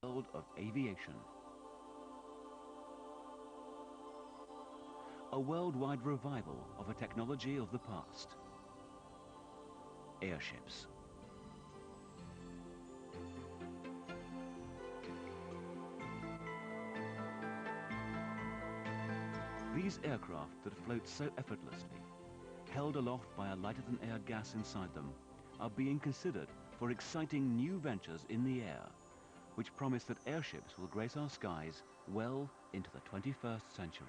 world of aviation. A worldwide revival of a technology of the past. Airships. These aircraft that float so effortlessly, held aloft by a lighter-than-air gas inside them, are being considered for exciting new ventures in the air, which promise that airships will grace our skies well into the 21st century.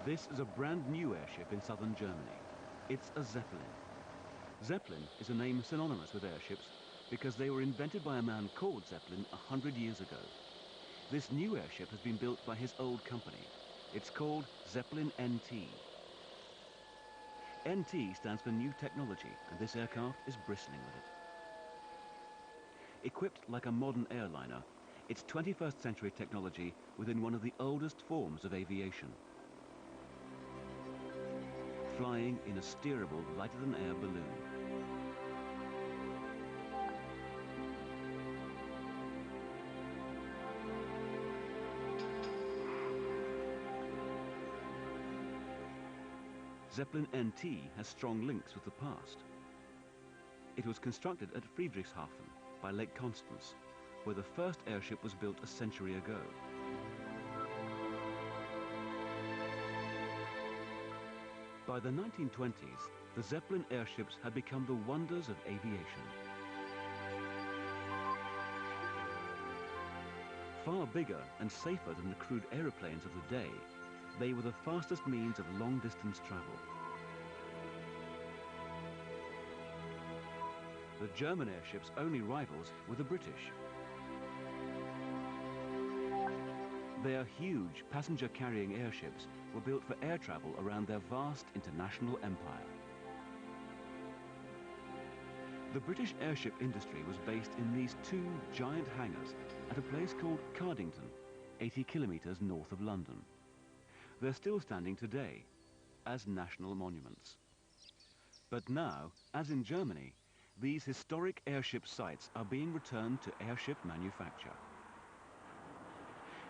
This is a brand new airship in southern Germany. It's a Zeppelin. Zeppelin is a name synonymous with airships because they were invented by a man called Zeppelin 100 years ago. This new airship has been built by his old company. It's called Zeppelin NT. NT stands for New Technology, and this aircraft is bristling with it. Equipped like a modern airliner, it's 21st century technology within one of the oldest forms of aviation. Flying in a steerable, lighter-than-air balloon. Zeppelin NT has strong links with the past. It was constructed at Friedrichshafen by Lake Constance, where the first airship was built a century ago. By the 1920s, the Zeppelin airships had become the wonders of aviation. Far bigger and safer than the crude aeroplanes of the day, they were the fastest means of long-distance travel. The German airships' only rivals were the British. Their huge passenger-carrying airships were built for air travel around their vast international empire. The British airship industry was based in these two giant hangars at a place called Cardington, 80 kilometres north of London. They're still standing today as national monuments. But now, as in Germany, these historic airship sites are being returned to airship manufacture.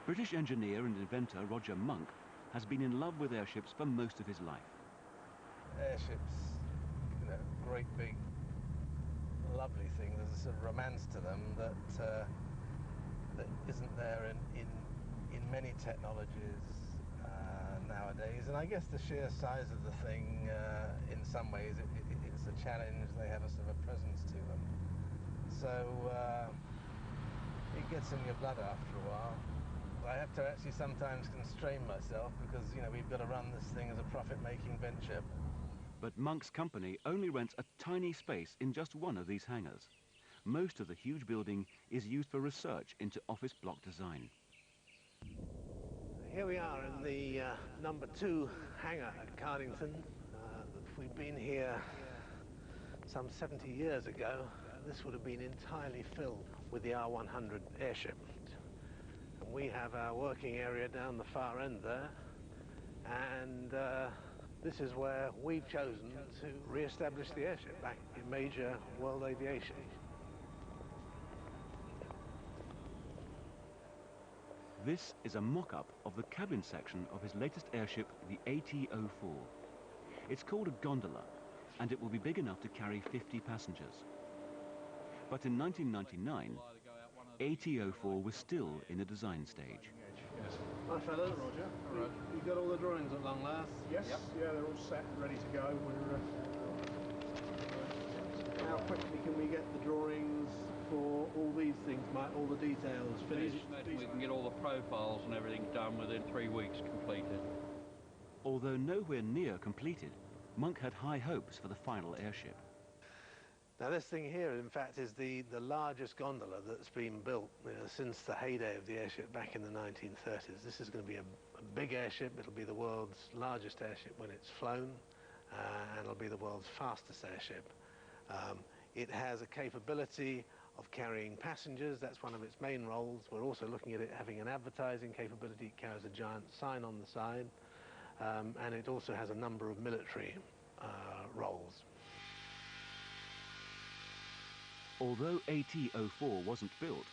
British engineer and inventor Roger Munk has been in love with airships for most of his life. Airships, you know, great big, lovely thing. There's a sort of romance to them that that isn't there in many technologies nowadays. And I guess the sheer size of the thing, in some ways, it's a challenge. They have a sort of a presence to them. So it gets in your blood after a while. I have to actually sometimes constrain myself because, you know, we've got to run this thing as a profit-making venture. But Munk's company only rents a tiny space in just one of these hangars. Most of the huge building is used for research into office block design. Here we are in the number 2 hangar at Cardington. We've been here some 70 years ago. This would have been entirely filled with the R100 airship. And we have our working area down the far end there, and this is where we've chosen to re-establish the airship back in major world aviation. This is a mock-up of the cabin section of his latest airship, the AT-04. It's called a gondola, and it will be big enough to carry 50 passengers. But in 1999, AT-04 was still in the design stage. Hi fellas. Roger. All right. You got all the drawings at long last? Yes, yep. Yeah, they're all set and ready to go. How quickly can we get the drawings for all these things, all the details finished? We can get all the profiles and everything done within 3 weeks completed. Although nowhere near completed, Munk had high hopes for the final airship. Now this thing here, in fact, is the largest gondola that's been built, you know, since the heyday of the airship back in the 1930s. This is going to be a big airship. It'll be the world's largest airship when it's flown, and it'll be the world's fastest airship. It has a capability of carrying passengers. That's one of its main roles. We're also looking at it having an advertising capability. It carries a giant sign on the side. and it also has a number of military roles. Although AT-04 wasn't built,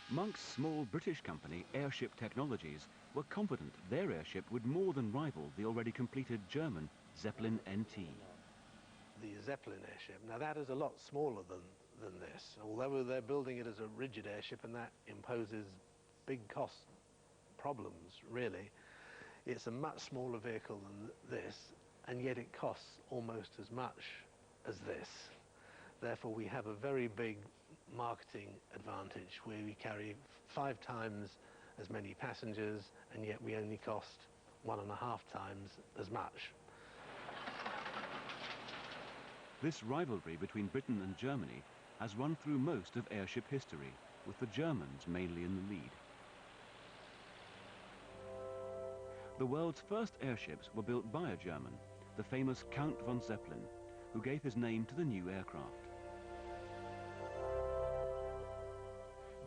Monk's small British company, Airship Technologies, were confident their airship would more than rival the already completed German Zeppelin NT. The Zeppelin airship, now that is a lot smaller than this, although they're building it as a rigid airship, and that imposes big cost problems, really. It's a much smaller vehicle than this, and yet it costs almost as much as this. Therefore, we have a very big marketing advantage where we carry 5 times as many passengers, and yet we only cost 1.5 times as much. This rivalry between Britain and Germany has run through most of airship history, with the Germans mainly in the lead. The world's first airships were built by a German, the famous Count von Zeppelin, who gave his name to the new aircraft.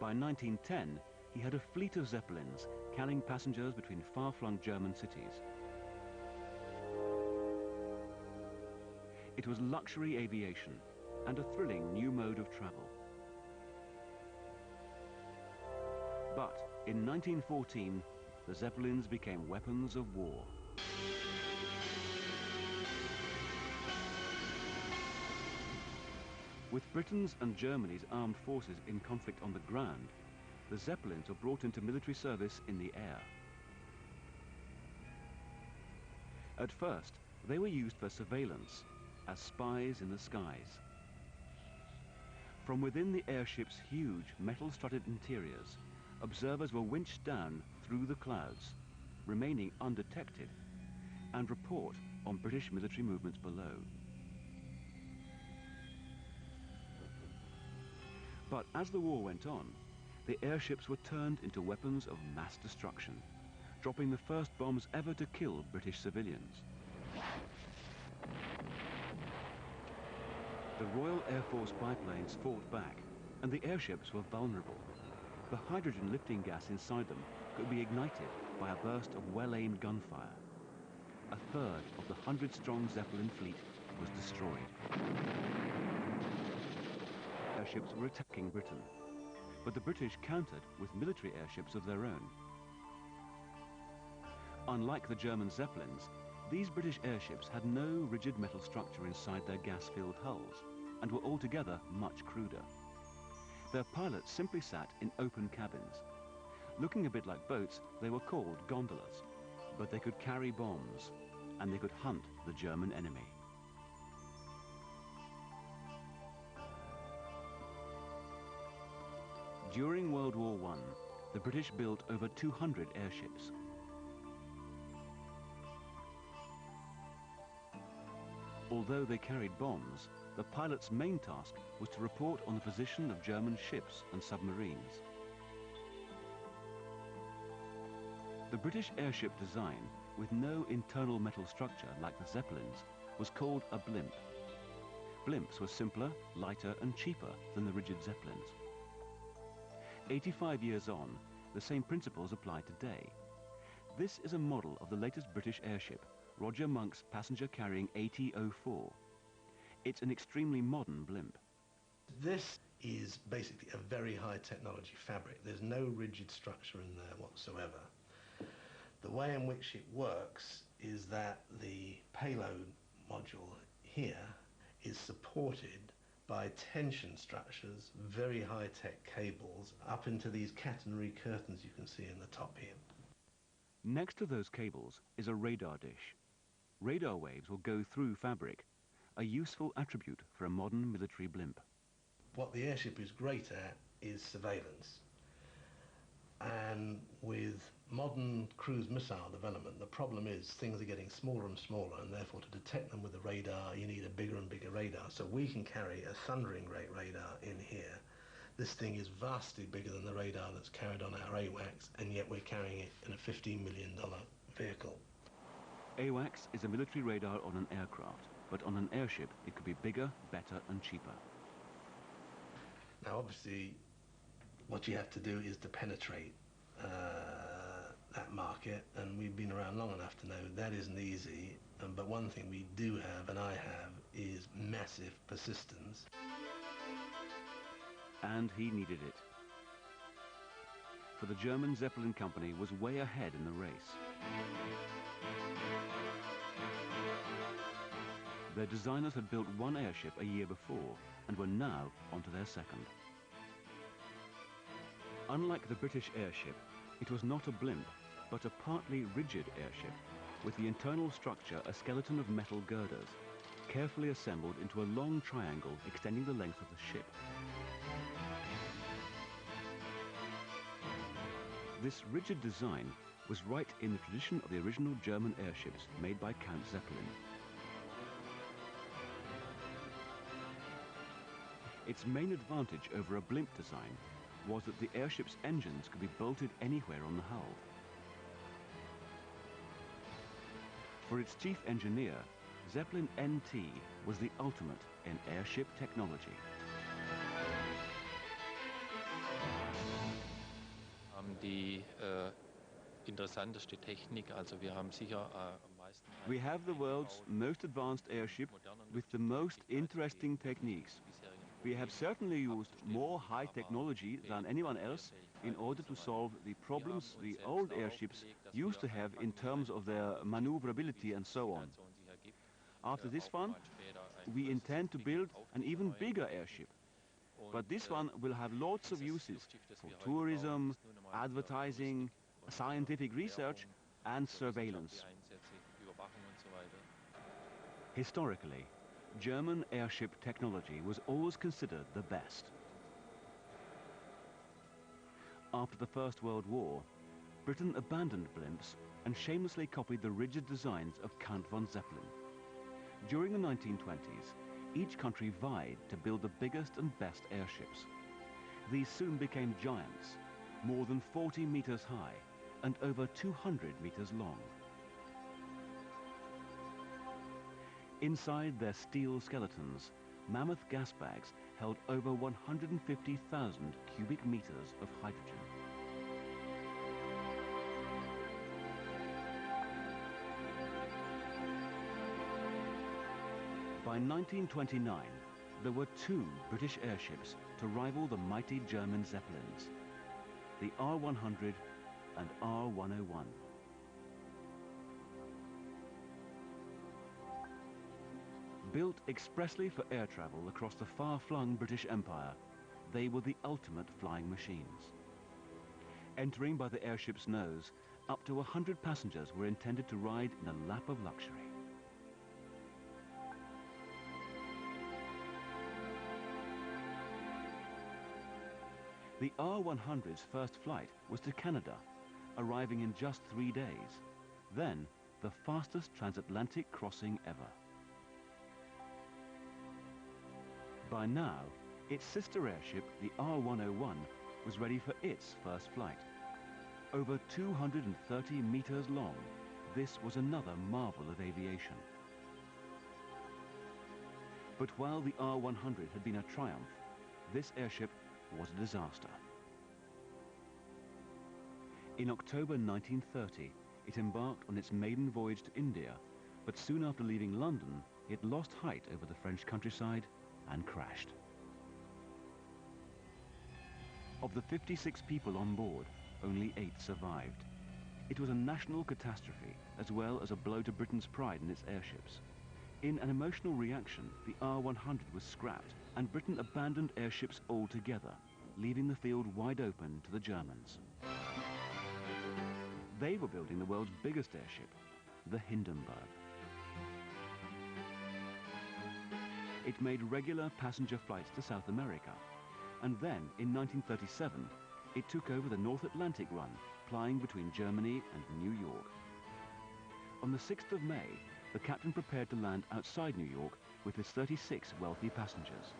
By 1910, he had a fleet of Zeppelins carrying passengers between far-flung German cities. It was luxury aviation and a thrilling new mode of travel. But in 1914, the Zeppelins became weapons of war. With Britain's and Germany's armed forces in conflict on the ground, the Zeppelins were brought into military service in the air. At first, they were used for surveillance, as spies in the skies. From within the airship's huge metal-strutted interiors, observers were winched down through the clouds, remaining undetected, and report on British military movements below. But as the war went on, the airships were turned into weapons of mass destruction, dropping the first bombs ever to kill British civilians. The Royal Air Force biplanes fought back, and the airships were vulnerable. The hydrogen lifting gas inside them could be ignited by a burst of well-aimed gunfire. A third of the 100-strong Zeppelin fleet was destroyed. Airships were attacking Britain, but the British countered with military airships of their own. Unlike the German Zeppelins, these British airships had no rigid metal structure inside their gas-filled hulls and were altogether much cruder. Their pilots simply sat in open cabins. Looking a bit like boats, they were called gondolas, but they could carry bombs, and they could hunt the German enemy. During World War I, the British built over 200 airships. Although they carried bombs, the pilot's main task was to report on the position of German ships and submarines. The British airship design, with no internal metal structure like the Zeppelins, was called a blimp. Blimps were simpler, lighter and cheaper than the rigid Zeppelins. 85 years on, the same principles apply today. This is a model of the latest British airship, Roger Monk's passenger-carrying AT-04. It's an extremely modern blimp. This is basically a very high technology fabric. There's no rigid structure in there whatsoever. The way in which it works is that the payload module here is supported by tension structures, very high-tech cables, up into these catenary curtains you can see in the top here. Next to those cables is a radar dish. Radar waves will go through fabric, a useful attribute for a modern military blimp. What the airship is great at is surveillance. And with modern cruise missile development, the problem is things are getting smaller and smaller, and therefore to detect them with the radar, you need a bigger and bigger radar. So we can carry a thundering great radar in here. This thing is vastly bigger than the radar that's carried on our AWACS, and yet we're carrying it in a $15 million vehicle. AWACS is a military radar on an aircraft, but on an airship it could be bigger, better and cheaper. Now obviously what you have to do is to penetrate that market, and we've been around long enough to know that isn't easy. But one thing we do have, and I have, is massive persistence. And he needed it. For the German Zeppelin company was way ahead in the race. Their designers had built one airship a year before and were now onto their second. Unlike the British airship, it was not a blimp, but a partly rigid airship, with the internal structure a skeleton of metal girders, carefully assembled into a long triangle extending the length of the ship. This rigid design was right in the tradition of the original German airships made by Count Zeppelin. Its main advantage over a blimp design was that the airship's engines could be bolted anywhere on the hull. For its chief engineer, Zeppelin NT was the ultimate in airship technology. Die interessanteste Technik, also wir haben sicher am meisten. We have the world's most advanced airship with the most interesting techniques. We have certainly used more high technology than anyone else in order to solve the problems the old airships used to have in terms of their maneuverability and so on. After this one, we intend to build an even bigger airship. But this one will have lots of uses for tourism, advertising, scientific research and surveillance. Historically, German airship technology was always considered the best. After the First World War, Britain abandoned blimps and shamelessly copied the rigid designs of Count von Zeppelin. During the 1920s, each country vied to build the biggest and best airships. These soon became giants, more than 40 meters high and over 200 meters long. Inside their steel skeletons, mammoth gas bags held over 150,000 cubic meters of hydrogen. By 1929, there were two British airships to rival the mighty German Zeppelins, the R-100 and R-101. Built expressly for air travel across the far-flung British Empire, they were the ultimate flying machines. Entering by the airship's nose, up to 100 passengers were intended to ride in a lap of luxury. The R-100's first flight was to Canada, arriving in just 3 days. Then, the fastest transatlantic crossing ever. By now, its sister airship, the R-101, was ready for its first flight. Over 230 meters long, this was another marvel of aviation. But while the R-100 had been a triumph, this airship was a disaster. In October 1930, it embarked on its maiden voyage to India, but soon after leaving London, it lost height over the French countryside and crashed. Of the 56 people on board, only 8 survived. It was a national catastrophe, as well as a blow to Britain's pride in its airships. In an emotional reaction, the R-100 was scrapped, and Britain abandoned airships altogether, leaving the field wide open to the Germans. They were building the world's biggest airship, the Hindenburg. It made regular passenger flights to South America, and then, in 1937, it took over the North Atlantic run, plying between Germany and New York. On the 6th of May, the captain prepared to land outside New York with his 36 wealthy passengers.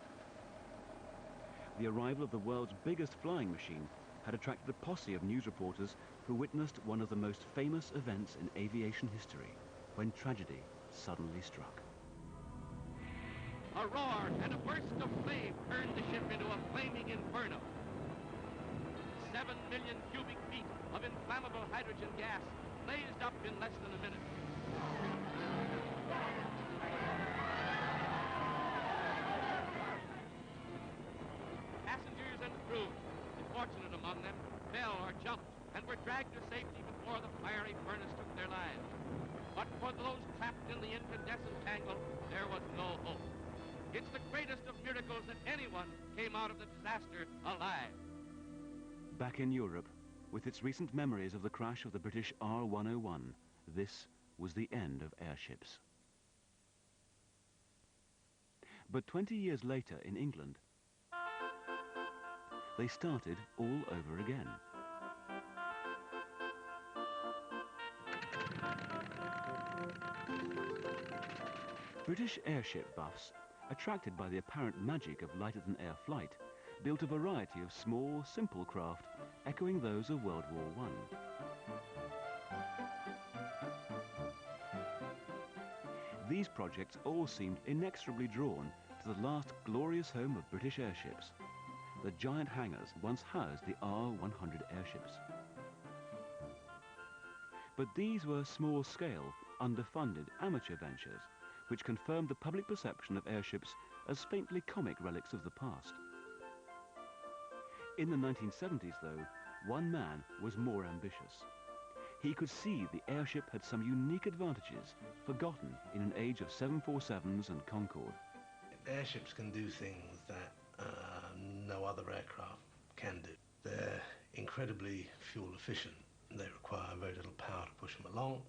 The arrival of the world's biggest flying machine had attracted a posse of news reporters who witnessed one of the most famous events in aviation history, when tragedy suddenly struck. A roar and a burst of flame turned the ship into a flaming inferno. 7 million cubic feet of inflammable hydrogen gas blazed up in less than a minute. Passengers and crew, the fortunate among them, fell or jumped and were dragged to safety before the fiery furnace took their lives. But for those trapped in the incandescent tangle, there was no hope. It's the greatest of miracles that anyone came out of the disaster alive. Back in Europe, with its recent memories of the crash of the British R-101, this was the end of airships. But 20 years later in England, they started all over again. British airship buffs, attracted by the apparent magic of lighter-than-air flight, built a variety of small, simple craft echoing those of World War I. These projects all seemed inexorably drawn to the last glorious home of British airships. The giant hangars once housed the R-100 airships. But these were small-scale, underfunded amateur ventures, which confirmed the public perception of airships as faintly comic relics of the past. In the 1970s, though, one man was more ambitious. He could see the airship had some unique advantages, forgotten in an age of 747s and Concorde. Airships can do things that no other aircraft can do. They're incredibly fuel efficient. They require very little power to push them along.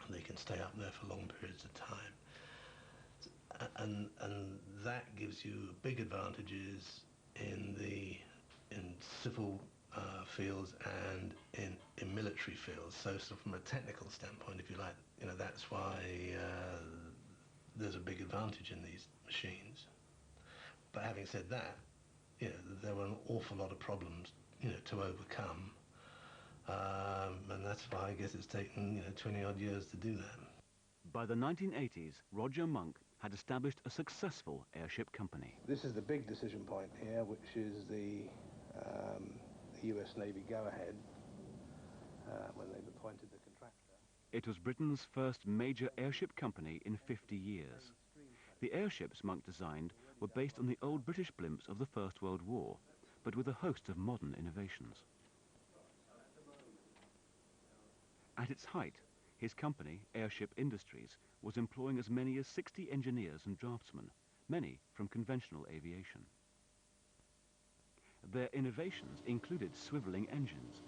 They can stay up there for long periods of time. And that gives you big advantages in civil fields and in military fields. So from a technical standpoint, if you like, that's why there's a big advantage in these machines. But having said that, there were an awful lot of problems, to overcome. And that's why I guess it's taken, 20-odd years to do that. By the 1980s, Roger Munk had established a successful airship company. This is the big decision point here, which is the US Navy go-ahead when they've appointed the contractor. It was Britain's first major airship company in 50 years. The airships Munk designed were based on the old British blimps of the First World War, but with a host of modern innovations. At its height, his company, Airship Industries, was employing as many as 60 engineers and draftsmen, many from conventional aviation. Their innovations included swiveling engines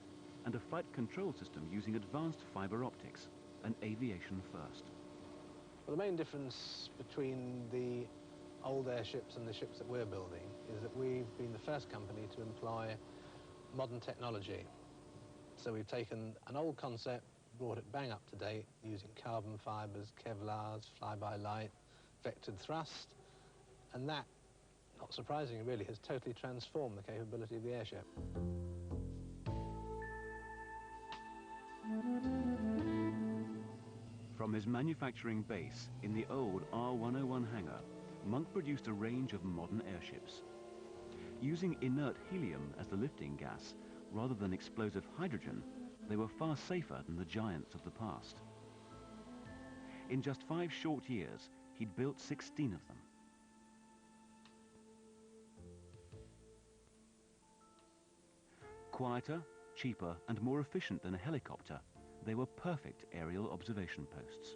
and a flight control system using advanced fiber optics, an aviation first. Well, the main difference between the old airships and the ships that we're building is that we've been the first company to employ modern technology. So we've taken an old concept, brought it bang up to date using carbon fibers, Kevlars, fly-by-light, vectored thrust, and that, not surprisingly really, has totally transformed the capability of the airship. From his manufacturing base in the old R-101 hangar, Munk produced a range of modern airships. Using inert helium as the lifting gas, rather than explosive hydrogen, they were far safer than the giants of the past. In just 5 short years, he'd built 16 of them. Quieter, cheaper, and more efficient than a helicopter, they were perfect aerial observation posts.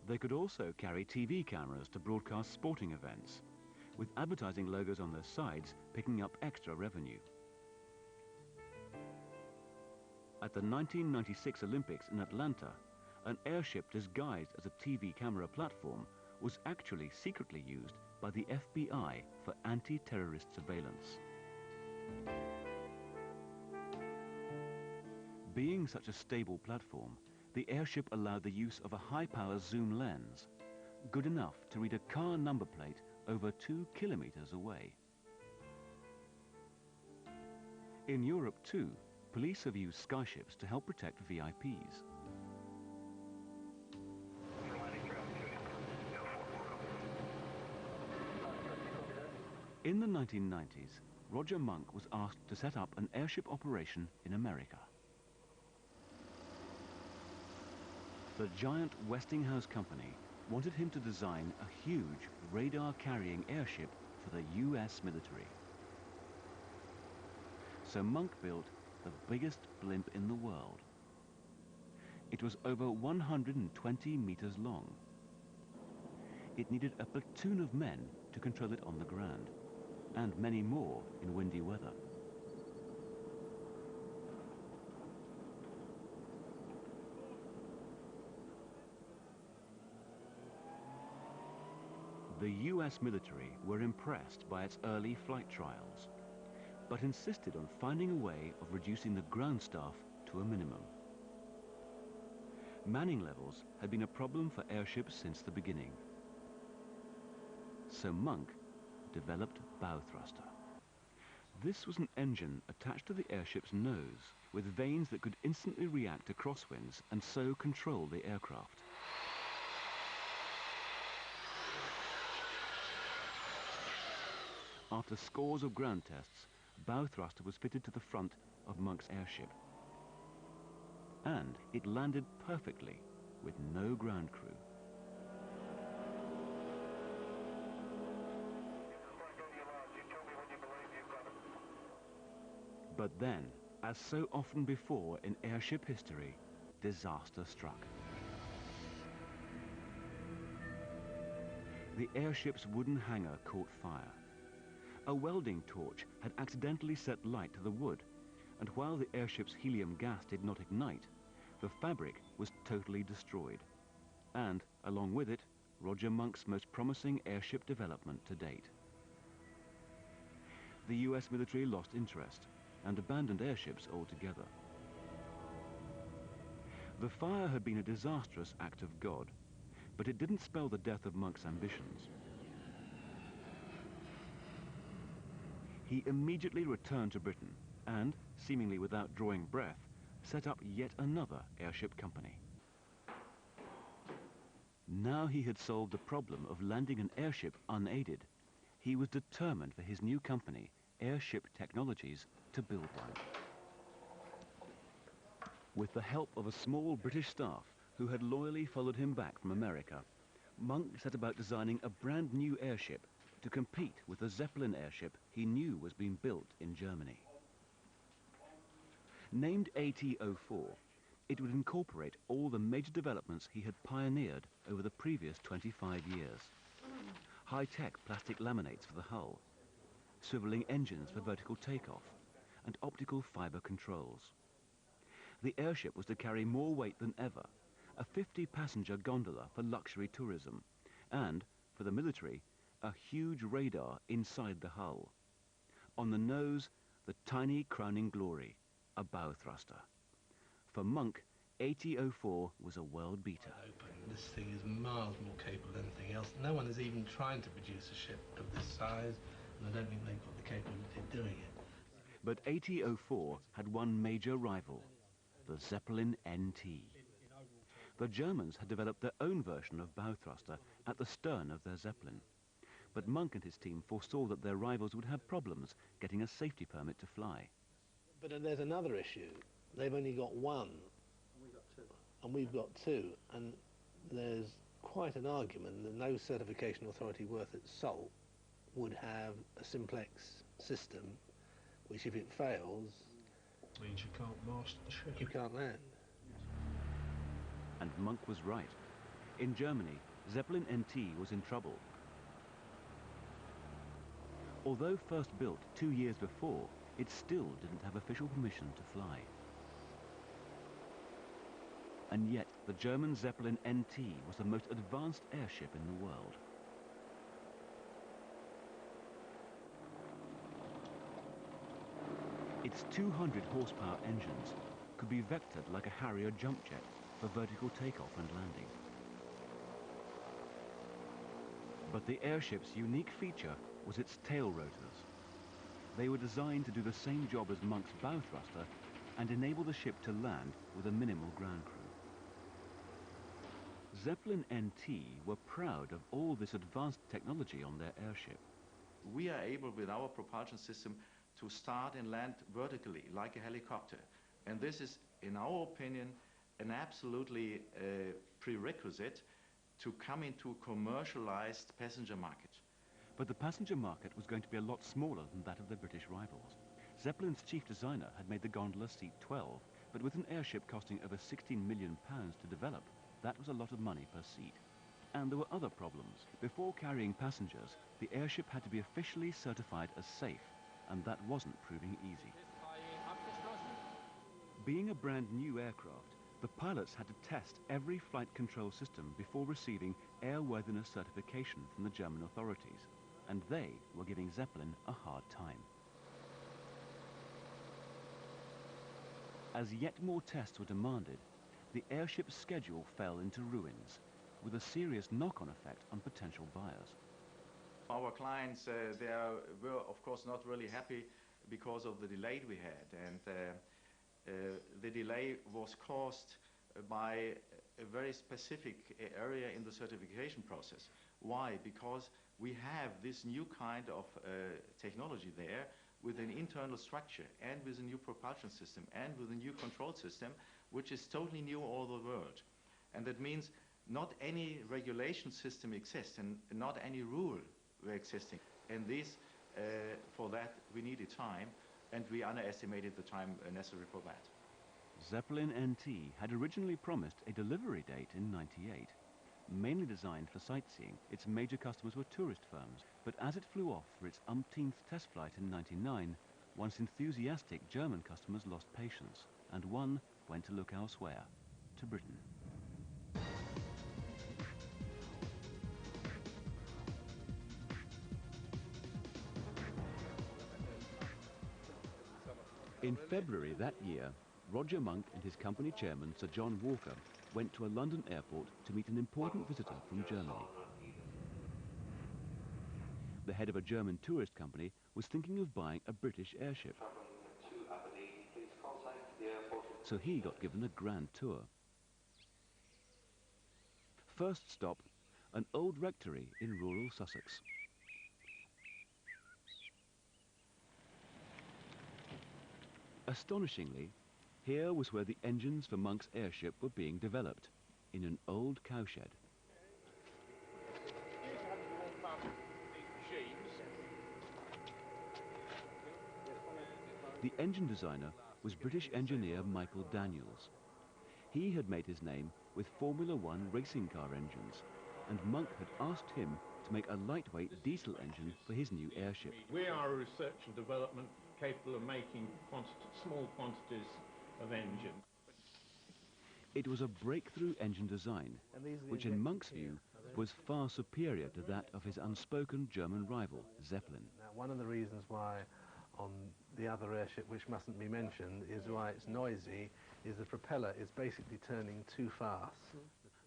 They could also carry TV cameras to broadcast sporting events, with advertising logos on their sides picking up extra revenue. At the 1996 Olympics in Atlanta, an airship disguised as a TV camera platform was actually secretly used by the FBI for anti-terrorist surveillance. Being such a stable platform, the airship allowed the use of a high-power zoom lens, good enough to read a car number plate over 2 kilometers away. In Europe, too, police have used skyships to help protect VIPs. In the 1990s, Roger Munk was asked to set up an airship operation in America. The giant Westinghouse company wanted him to design a huge radar-carrying airship for the US military. So Munk built the biggest blimp in the world. It was over 120 meters long. It needed a platoon of men to control it on the ground, and many more in windy weather. The US military were impressed by its early flight trials, but insisted on finding a way of reducing the ground staff to a minimum. Manning levels had been a problem for airships since the beginning. So Munk developed bow thruster. This was an engine attached to the airship's nose with vanes that could instantly react to crosswinds and so control the aircraft. After scores of ground tests, bow thruster was fitted to the front of Munk's airship. And it landed perfectly with no ground crew. But then, as so often before in airship history, disaster struck. The airship's wooden hangar caught fire. A welding torch had accidentally set light to the wood, and while the airship's helium gas did not ignite, the fabric was totally destroyed. And, along with it, Roger Munk's most promising airship development to date. The US military lost interest and abandoned airships altogether. The fire had been a disastrous act of God, but it didn't spell the death of Munk's ambitions. He immediately returned to Britain and, seemingly without drawing breath, set up yet another airship company. Now he had solved the problem of landing an airship unaided. He was determined for his new company, Airship Technologies, to build one. With the help of a small British staff who had loyally followed him back from America, Munk set about designing a brand new airship to compete with the Zeppelin airship he knew was being built in Germany. Named AT-04, it would incorporate all the major developments he had pioneered over the previous 25 years. High-tech plastic laminates for the hull, swiveling engines for vertical takeoff, and optical fiber controls. The airship was to carry more weight than ever, a 50-passenger gondola for luxury tourism, and, for the military, a huge radar inside the hull. On the nose, the tiny crowning glory, a bow thruster. For Munk, AT-04 was a world beater. This thing is miles more capable than anything else. No one is even trying to produce a ship of this size, and I don't think they've got the capability of doing it. But AT-04 had one major rival, the Zeppelin NT. The Germans had developed their own version of bow thruster at the stern of their Zeppelin. But Munk and his team foresaw that their rivals would have problems getting a safety permit to fly. But there's another issue. They've only got one. And we've got two. And there's quite an argument that no certification authority worth its salt would have a simplex system, which if it fails, Means you can't master the ship. you can't land. And Munk was right. In Germany, Zeppelin NT was in trouble. Although first built 2 years before, it still didn't have official permission to fly. And yet, the German Zeppelin NT was the most advanced airship in the world. Its 200 horsepower engines could be vectored like a Harrier jump jet for vertical takeoff and landing. But the airship's unique feature was its tail rotors. They were designed to do the same job as Munk's bow thruster and enable the ship to land with a minimal ground crew. Zeppelin NT were proud of all this advanced technology on their airship. we are able with our propulsion system to start and land vertically like a helicopter. And this is, in our opinion, an absolutely prerequisite to come into a commercialized passenger market. But the passenger market was going to be a lot smaller than that of their British rivals. Zeppelin's chief designer had made the gondola seat 12, but with an airship costing over £16 million to develop, that was a lot of money per seat. And there were other problems. Before carrying passengers, the airship had to be officially certified as safe, and that wasn't proving easy. Being a brand new aircraft, the pilots had to test every flight control system before receiving airworthiness certification from the German authorities, and they were giving Zeppelin a hard time. As yet more tests were demanded, the airship's schedule fell into ruins, with a serious knock-on effect on potential buyers. Our clients, they were of course not really happy because of the delay we had, and the delay was caused by a very specific area in the certification process. Why? Because we have this new kind of technology there with an internal structure and with a new propulsion system and with a new control system, which is totally new all over the world. And that means not any regulation system exists and not any rule were existing. And this, for that, we needed time, and we underestimated the time necessary for that. Zeppelin NT had originally promised a delivery date in '98. Mainly designed for sightseeing, its major customers were tourist firms, but as it flew off for its umpteenth test flight in '99, once enthusiastic German customers lost patience, and one went to look elsewhere, to Britain. In February that year, Roger Munk and his company chairman, Sir John Walker, went to a London airport to meet an important visitor from Germany. The head of a German tourist company was thinking of buying a British airship. So he got given a grand tour. First stop, an old rectory in rural Sussex. Astonishingly, here was where the engines for Munk's airship were being developed, in an old cowshed. The engine designer was British engineer Michael Daniels. He had made his name with Formula One racing car engines, and Munk had asked him to make a lightweight diesel engine for his new airship. We are a research and development capable of making small quantities of engine. It was a breakthrough engine design, which in Munk's view was far superior to that of his unspoken German rival, Zeppelin. Now, one of the reasons why on the other airship, which mustn't be mentioned, is why it's noisy, is the propeller is basically turning too fast.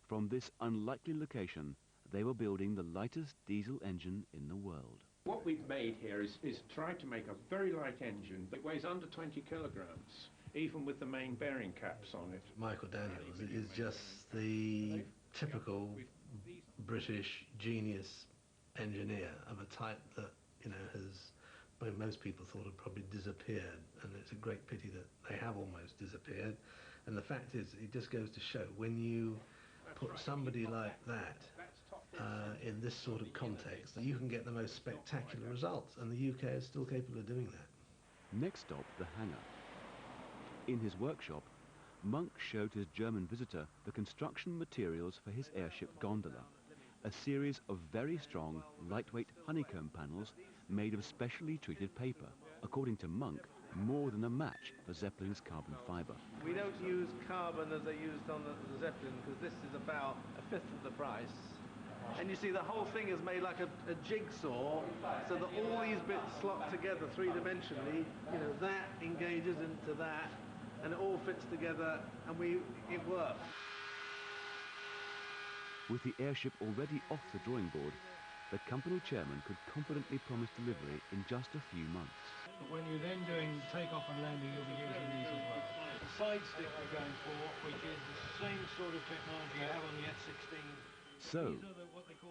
From this unlikely location, they were building the lightest diesel engine in the world. What we've made here is tried to make a very light engine that weighs under 20 kilograms, even with the main bearing caps on it. Michael Daniels is just the typical British genius engineer of a type that, you know, has, most people thought had probably disappeared, and it's a great pity that they have almost disappeared. And the fact is, it just goes to show, when you put somebody like that in this sort of context, you can get the most spectacular results, and the UK is still capable of doing that. Next stop, the hangar. In his workshop, Munk showed his German visitor the construction materials for his airship gondola, a series of very strong, lightweight honeycomb panels made of specially treated paper, according to Munk, more than a match for Zeppelin's carbon fibre. We don't use carbon as they used on the Zeppelin, because this is about a fifth of the price. And you see, the whole thing is made like a jigsaw, so that all these bits slot together three-dimensionally. You know, that engages into that, and it all fits together, and it works. With the airship already off the drawing board, the company chairman could confidently promise delivery in just a few months. When you're then doing takeoff and landing, you'll be using these as well. The side stick we're going for, which is the same sort of technology you have on the F-16. So,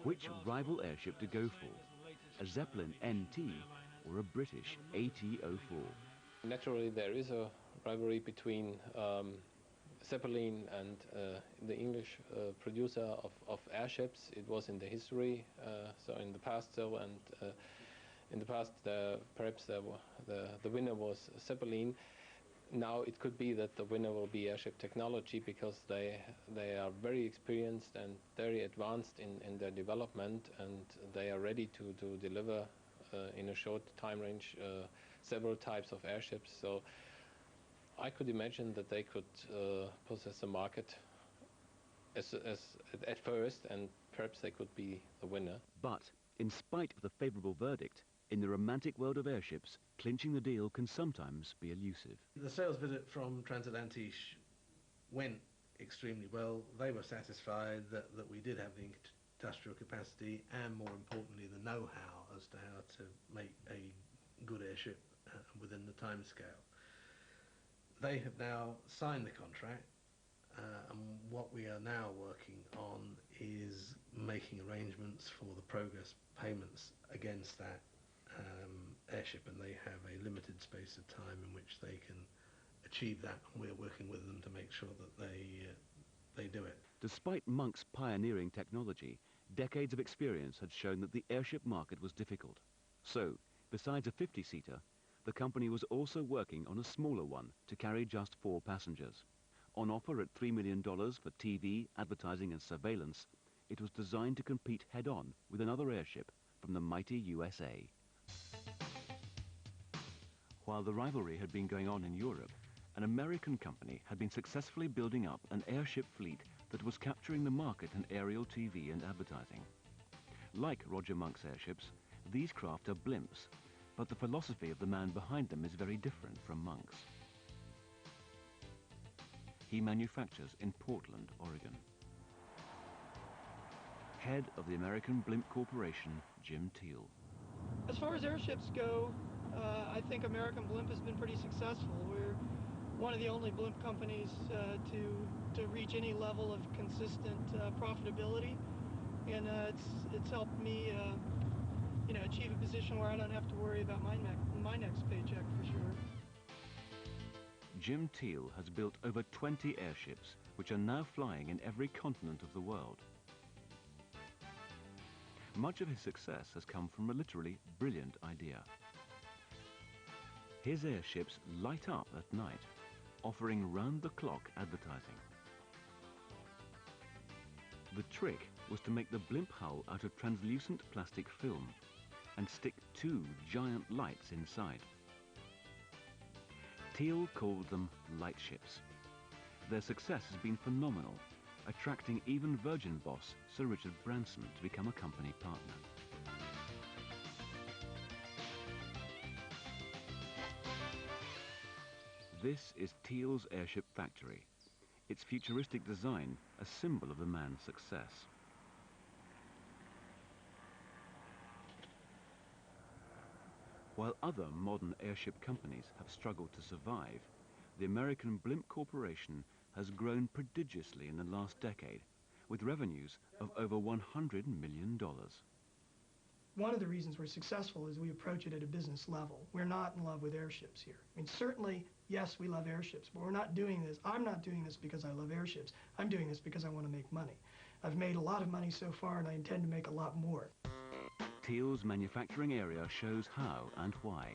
which rival airship to go for? a Zeppelin NT or a British AT-04. Naturally, there is a rivalry between Zeppelin and the English producer of airships. It was in the history, so in the past, and in the past perhaps the winner was Zeppelin. Now it could be that the winner will be Airship Technology, because they are very experienced and very advanced in their development, and they are ready to deliver in a short time range several types of airships. So I could imagine that they could possess a market at first, and perhaps they could be the winner. But in spite of the favourable verdict, in the romantic world of airships, clinching the deal can sometimes be elusive. The sales visit from Transatlantic went extremely well. They were satisfied that we did have the industrial capacity and, more importantly, the know-how as to how to make a good airship within the time scale. They have now signed the contract, and what we are now working on is making arrangements for the progress payments against that airship, and they have a limited space of time in which they can achieve that, and we're working with them to make sure that they do it. Despite Munk's pioneering technology, decades of experience had shown that the airship market was difficult. So, besides a 50-seater, the company was also working on a smaller one to carry just 4 passengers. On offer at $3 million for TV, advertising and surveillance, it was designed to compete head-on with another airship from the mighty USA. While the rivalry had been going on in Europe, an American company had been successfully building up an airship fleet that was capturing the market in aerial TV and advertising. Like Roger Monk's airships, these craft are blimps, but the philosophy of the man behind them is very different from Monk's. He manufactures in Portland, Oregon. Head of the American Blimp Corporation, Jim Teal. As far as airships go, I think American Blimp has been pretty successful. We're one of the only blimp companies to reach any level of consistent profitability, and it's helped me achieve a position where I don't have to worry about my next paycheck, for sure. Jim Teal has built over 20 airships, which are now flying in every continent of the world. Much of his success has come from a literally brilliant idea. His airships light up at night, offering round-the-clock advertising. The trick was to make the blimp hull out of translucent plastic film and stick 2 giant lights inside. Teal called them light ships. Their success has been phenomenal, attracting even Virgin boss Sir Richard Branson to become a company partner. This is Teal's airship factory, its futuristic design a symbol of the man's success. While other modern airship companies have struggled to survive, the American Blimp Corporation has grown prodigiously in the last decade, with revenues of over $100 million. One of the reasons we're successful is we approach it at a business level. We're not in love with airships here. I mean, certainly, yes, we love airships, but we're not doing this. I'm not doing this because I love airships. I'm doing this because I want to make money. I've made a lot of money so far, and I intend to make a lot more. Teal's manufacturing area shows how and why.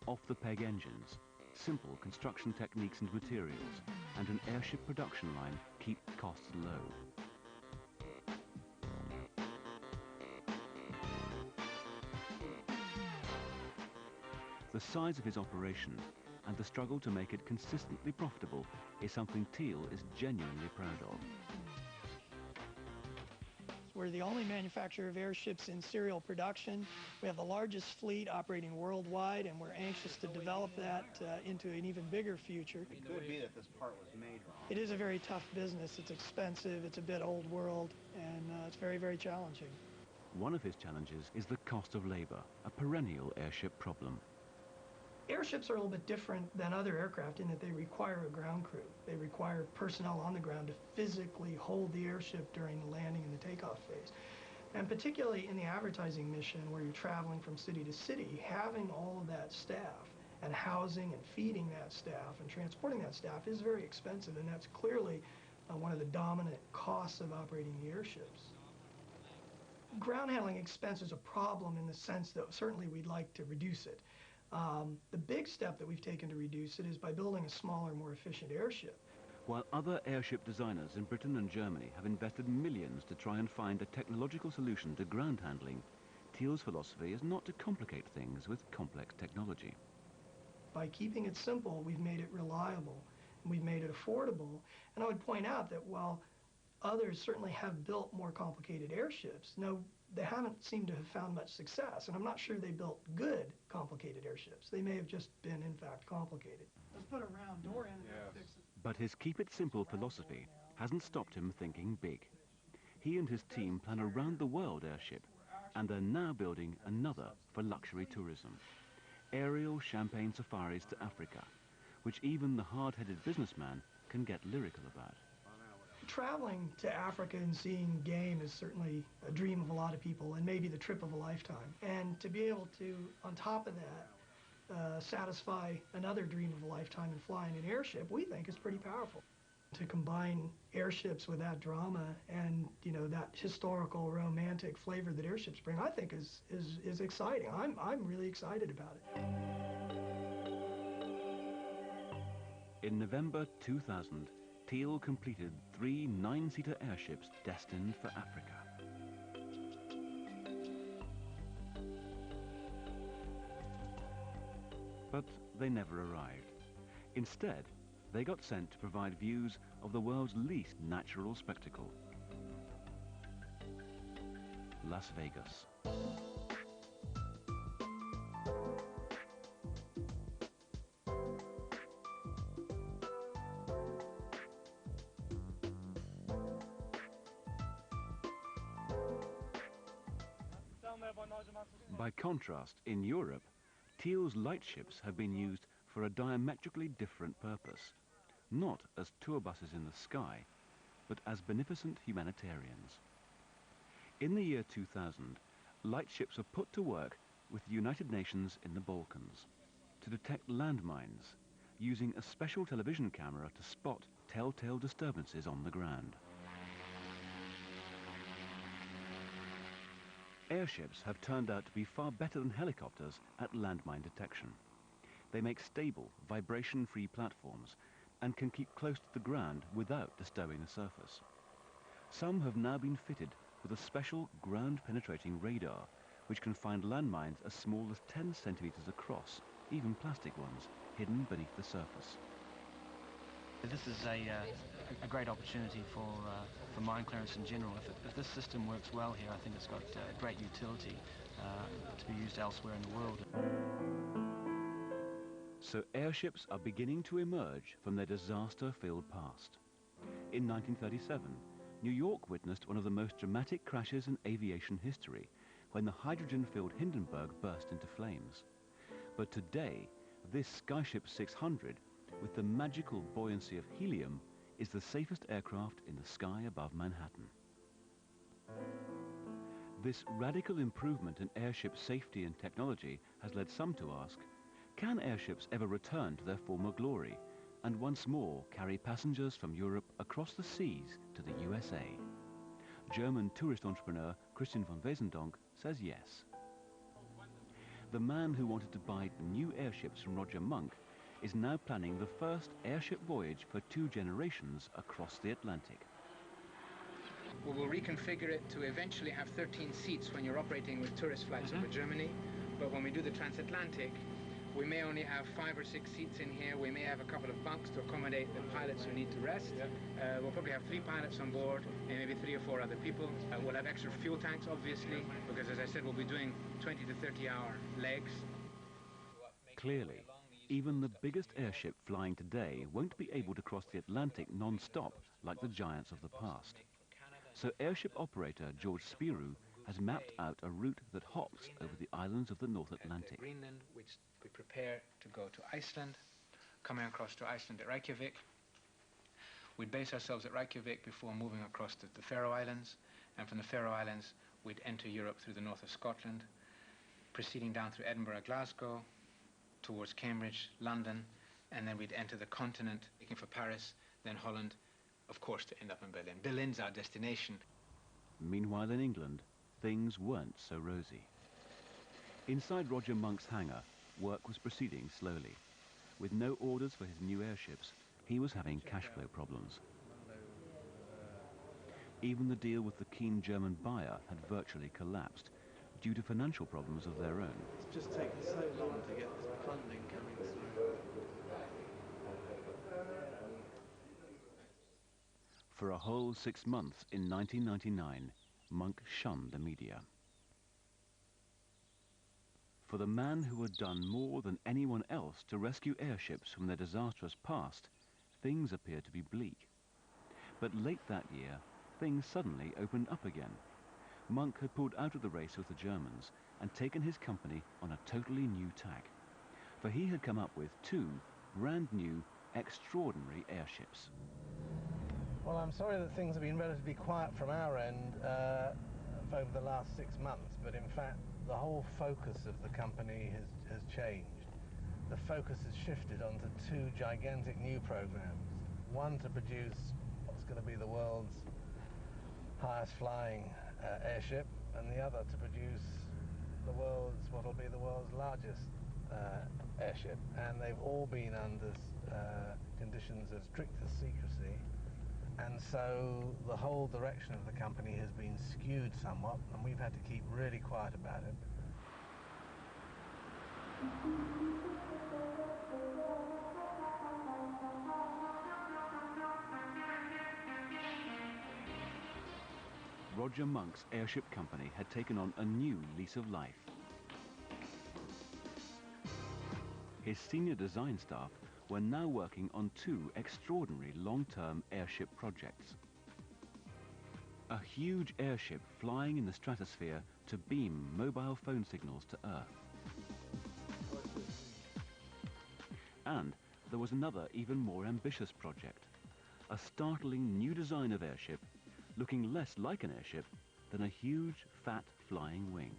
Off-the-peg engines, simple construction techniques and materials, and an airship production line keep costs low. The size of his operation and the struggle to make it consistently profitable is something Teal is genuinely proud of. We're the only manufacturer of airships in serial production. We have the largest fleet operating worldwide, and we're anxious to develop that into an even bigger future. It could be that this part was made wrong. It is a very tough business. It's expensive, it's a bit old world, and it's very, very challenging. One of his challenges is the cost of labor, a perennial airship problem. Airships are a little bit different than other aircraft in that they require a ground crew. They require personnel on the ground to physically hold the airship during the landing and the takeoff phase. And particularly in the advertising mission where you're traveling from city to city, having all of that staff and housing and feeding that staff and transporting that staff is very expensive, and that's clearly one of the dominant costs of operating the airships. Ground handling expense is a problem in the sense that certainly we'd like to reduce it. The big step that we've taken to reduce it is by building a smaller, more efficient airship. While other airship designers in Britain and Germany have invested millions to try and find a technological solution to ground handling, Teal's philosophy is not to complicate things with complex technology. By keeping it simple, we've made it reliable, and we've made it affordable. And I would point out that while others certainly have built more complicated airships, no, they haven't seemed to have found much success. And I'm not sure they built good, complicated airships. They may have just been, in fact, complicated. Let's put a round door in and fix it. But his keep it simple philosophy hasn't stopped him thinking big. He and his team plan a round-the-world airship, and they're now building another for luxury tourism. Aerial champagne safaris to Africa, which even the hard-headed businessman can get lyrical about. Traveling to Africa and seeing game is certainly a dream of a lot of people, and maybe the trip of a lifetime. And to be able to, on top of that, satisfy another dream of a lifetime and fly in an airship, we think is pretty powerful. To combine airships with that drama and, you know, that historical, romantic flavor that airships bring, I think is exciting. I'm really excited about it. In November 2000, Teal completed 3 9-seater airships destined for Africa. But they never arrived. Instead, they got sent to provide views of the world's least natural spectacle, Las Vegas. By contrast, in Europe, Teal's lightships have been used for a diametrically different purpose, not as tour buses in the sky, but as beneficent humanitarians. In the year 2000, lightships were put to work with the United Nations in the Balkans to detect landmines, using a special television camera to spot telltale disturbances on the ground. Airships have turned out to be far better than helicopters at landmine detection. They make stable, vibration-free platforms and can keep close to the ground without disturbing the surface. Some have now been fitted with a special ground-penetrating radar, which can find landmines as small as 10 centimeters across, even plastic ones, hidden beneath the surface. This is a great opportunity for mine clearance in general. If this system works well here, I think it's got great utility to be used elsewhere in the world. So airships are beginning to emerge from their disaster-filled past. In 1937, New York witnessed one of the most dramatic crashes in aviation history when the hydrogen-filled Hindenburg burst into flames. But today, this Skyship 600, with the magical buoyancy of helium, is the safest aircraft in the sky above Manhattan. This radical improvement in airship safety and technology has led some to ask, can airships ever return to their former glory and once more carry passengers from Europe across the seas to the USA? German tourist entrepreneur Christian von Wesendonck says yes. The man who wanted to buy new airships from Roger Munk is now planning the first airship voyage for 2 generations across the Atlantic. We will reconfigure it to eventually have 13 seats when you're operating with tourist flights over Germany, but when we do the transatlantic, we may only have 5 or 6 seats in here. We may have a couple of bunks to accommodate the pilots who need to rest. We'll probably have 3 pilots on board and maybe 3 or 4 other people. We'll have extra fuel tanks, obviously, because as I said, we'll be doing 20 to 30-hour legs. Clearly, even the biggest airship flying today won't be able to cross the Atlantic non-stop like the giants of the past. So airship operator George Spirou has mapped out a route that hops over the islands of the North Atlantic. Greenland, which we prepare to go to Iceland, coming across to Iceland at Reykjavik. We'd base ourselves at Reykjavik before moving across to the Faroe Islands, and from the Faroe Islands we'd enter Europe through the north of Scotland, proceeding down through Edinburgh, Glasgow, towards Cambridge, London, and then we'd enter the continent, looking for Paris, then Holland, of course, to end up in Berlin. Berlin's our destination. Meanwhile in England, things weren't so rosy. Inside Roger Monk's hangar, work was proceeding slowly. With no orders for his new airships, he was having cash flow problems. Even the deal with the keen German buyer had virtually collapsed due to financial problems of their own. It's just taken so long to get this funding coming through. For a whole 6 months in 1999, Munk shunned the media. For the man who had done more than anyone else to rescue airships from their disastrous past, things appeared to be bleak. But late that year, things suddenly opened up again. Munk had pulled out of the race with the Germans and taken his company on a totally new tack. For he had come up with 2 brand new, extraordinary airships. Well, I'm sorry that things have been relatively quiet from our end over the last 6 months, but in fact the whole focus of the company has changed. The focus has shifted onto 2 gigantic new programs. One to produce what's going to be the world's highest flying airship, and the other to produce what will be the world's largest airship. And they've all been under conditions of strictest secrecy. And so the whole direction of the company has been skewed somewhat, and we've had to keep really quiet about it. Roger Monk's airship company had taken on a new lease of life. His senior design staff were now working on 2 extraordinary long-term airship projects. A huge airship flying in the stratosphere to beam mobile phone signals to Earth. And there was another even more ambitious project, a startling new design of airship, looking less like an airship than a huge, fat flying wing.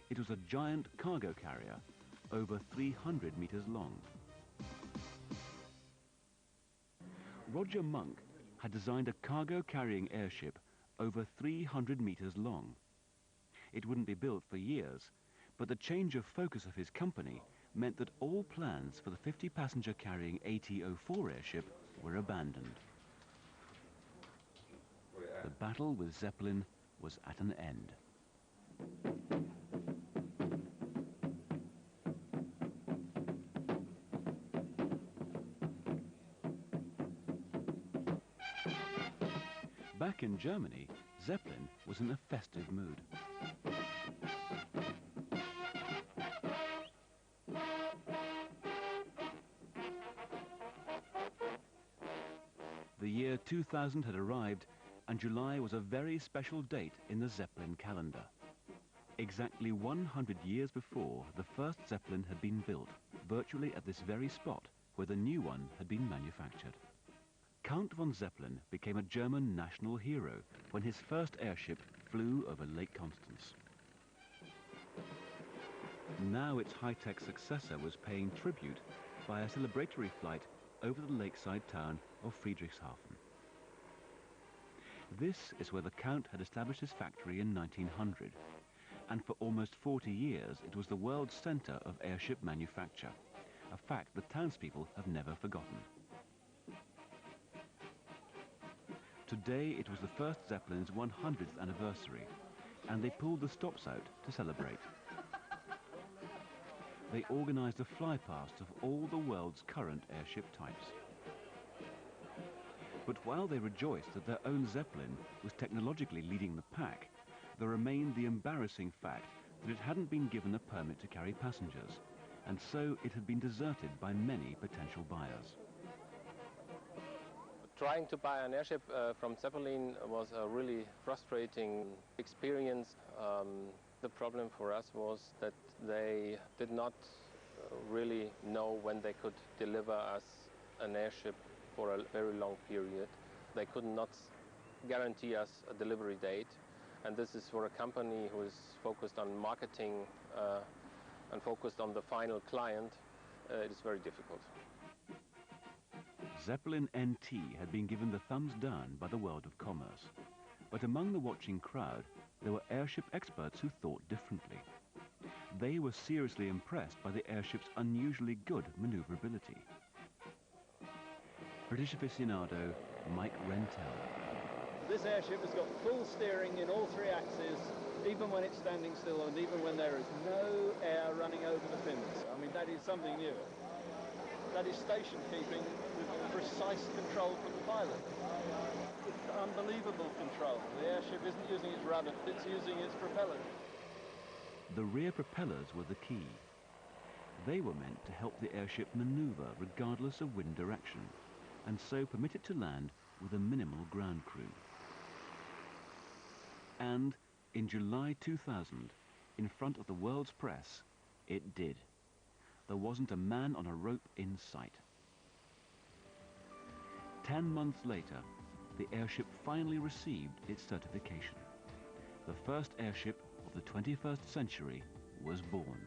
It was a giant cargo carrier, over 300 meters long. Roger Munk had designed a cargo-carrying airship over 300 meters long. It wouldn't be built for years, but the change of focus of his company meant that all plans for the 50-passenger carrying AT-04 airship were abandoned. The battle with Zeppelin was at an end. Back in Germany, Zeppelin was in a festive mood. The year 2000 had arrived, and July was a very special date in the Zeppelin calendar. Exactly 100 years before, the first Zeppelin had been built, virtually at this very spot where the new one had been manufactured. Count von Zeppelin became a German national hero when his first airship flew over Lake Constance. Now its high-tech successor was paying tribute by a celebratory flight over the lakeside town of Friedrichshafen. This is where the Count had established his factory in 1900, and for almost 40 years it was the world's center of airship manufacture, a fact the townspeople have never forgotten. Today it was the first Zeppelin's 100th anniversary, and they pulled the stops out to celebrate. They organized a flypast of all the world's current airship types. But while they rejoiced that their own Zeppelin was technologically leading the pack, there remained the embarrassing fact that it hadn't been given a permit to carry passengers, and so it had been deserted by many potential buyers. Trying to buy an airship from Zeppelin was a really frustrating experience. The problem for us was that they did not really know when they could deliver us an airship for a very long period. They could not guarantee us a delivery date. And this is for a company who is focused on marketing and focused on the final client. It is very difficult. Zeppelin NT had been given the thumbs down by the world of commerce. But among the watching crowd, there were airship experts who thought differently. They were seriously impressed by the airship's unusually good maneuverability. British aficionado Mike Rentel. This airship has got full steering in all three axes, even when it's standing still and even when there is no air running over the fins. I mean, that is something new. That is station keeping with precise control from the pilot. It's unbelievable control. The airship isn't using its rudder, it's using its propellers. The rear propellers were the key. They were meant to help the airship maneuver regardless of wind direction, and so permit it to land with a minimal ground crew. And in July 2000, in front of the world's press, it did. There wasn't a man on a rope in sight. 10 months later, the airship finally received its certification. The first airship of the 21st century was born.